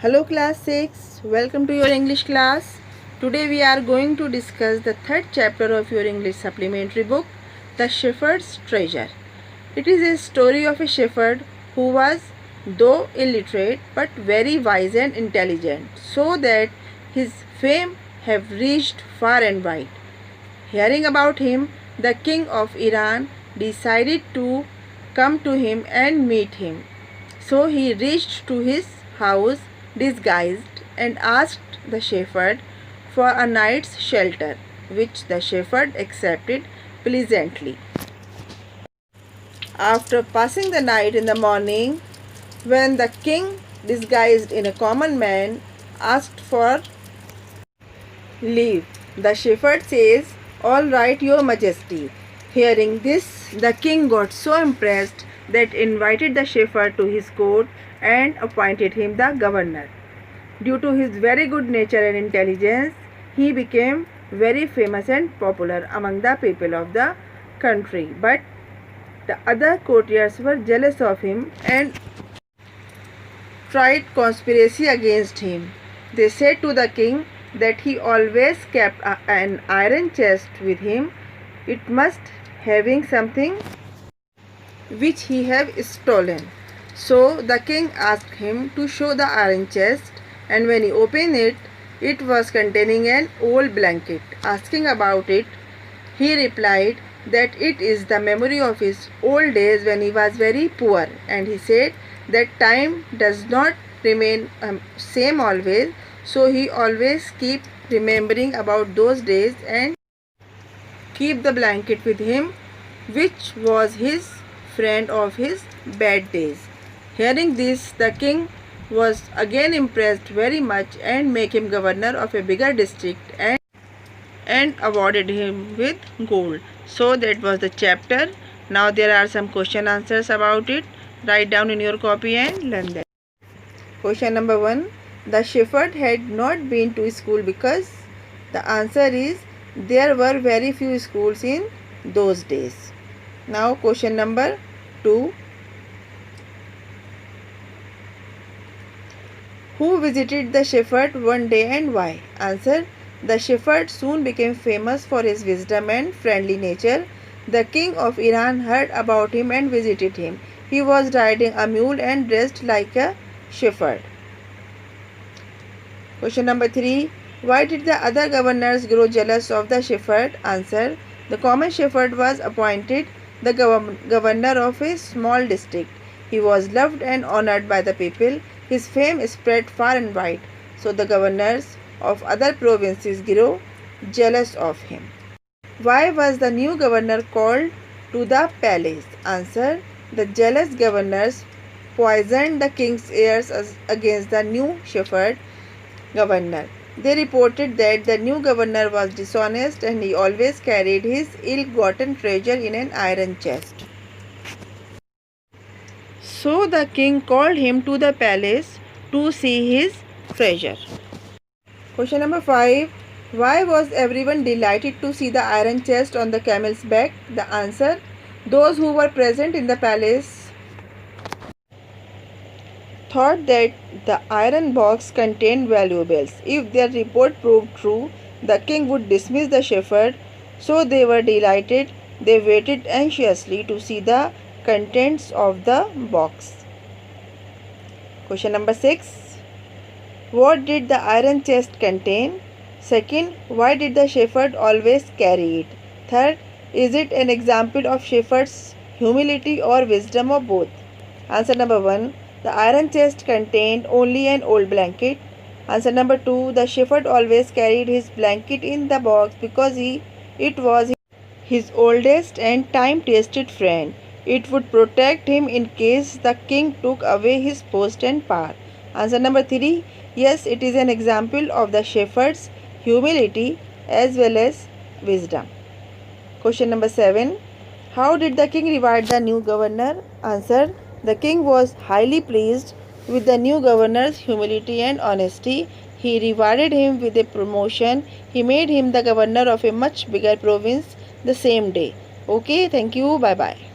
Hello class 6, welcome to your English class. Today we are going to discuss the third chapter of your English supplementary book, The Shepherd's Treasure. It is a story of a shepherd who was, though illiterate, but very wise and intelligent, so that his fame have reached far and wide. Hearing about him, the king of Iran decided to come to him and meet him. So he reached to his house disguised and asked the shepherd for a night's shelter, which the shepherd accepted pleasantly. After passing the night in the morning, when the king, disguised in a common man, asked for leave, the shepherd says, "All right, your majesty." Hearing this, the king got so impressed that invited the shepherd to his court and appointed him the governor. Due to his very good nature and intelligence, he became very famous and popular among the people of the country. But the other courtiers were jealous of him and tried conspiracy against him. They said to the king that he always kept an iron chest with him. It must having something which he have stolen. So the king asked him to show the iron chest, and when he opened it, it was containing an old blanket. Asking about it, he replied that it is the memory of his old days when he was very poor, and he said that time does not remain same always, so he always keep remembering about those days and keep the blanket with him, which was his friend of his bad days. Hearing this, the king was again impressed very much and made him governor of a bigger district and awarded him with gold. So that was the chapter. Now there are some question answers about it. Write down in your copy and learn that. Question number 1. The shepherd had not been to school because the answer is there were very few schools in those days. Now question number 2. Who visited the shepherd one day and why? Answer. The shepherd soon became famous for his wisdom and friendly nature. The king of Iran heard about him and visited him. He was riding a mule and dressed like a shepherd. Question number 3. Why did the other governors grow jealous of the shepherd? Answer. The common shepherd was appointed the governor of a small district. He was loved and honored by the people. His fame spread far and wide, so the governors of other provinces grew jealous of him. Why was the new governor called to the palace? Answer. The jealous governors poisoned the king's heirs against the new shepherd governor. They reported that the new governor was dishonest and he always carried his ill-gotten treasure in an iron chest. So the king called him to the palace to see his treasure. Question number 5. Why was everyone delighted to see the iron chest on the camel's back? The answer. Those who were present in the palace thought that the iron box contained valuables. If their report proved true, the king would dismiss the shepherd. So they were delighted. They waited anxiously to see the contents of the box. Question number 6. What did the iron chest contain? Second, why did the shepherd always carry it? Third, is it an example of shepherd's humility or wisdom or both? Answer number 1. The iron chest contained only an old blanket. Answer number 2. The shepherd always carried his blanket in the box because it was his oldest and time-tested friend. It would protect him in case the king took away his post and power. Answer number 3. Yes, it is an example of the shepherd's humility as well as wisdom. Question number 7. How did the king reward the new governor? Answer. The king was highly pleased with the new governor's humility and honesty. He rewarded him with a promotion. He made him the governor of a much bigger province the same day. Okay, thank you. Bye-bye.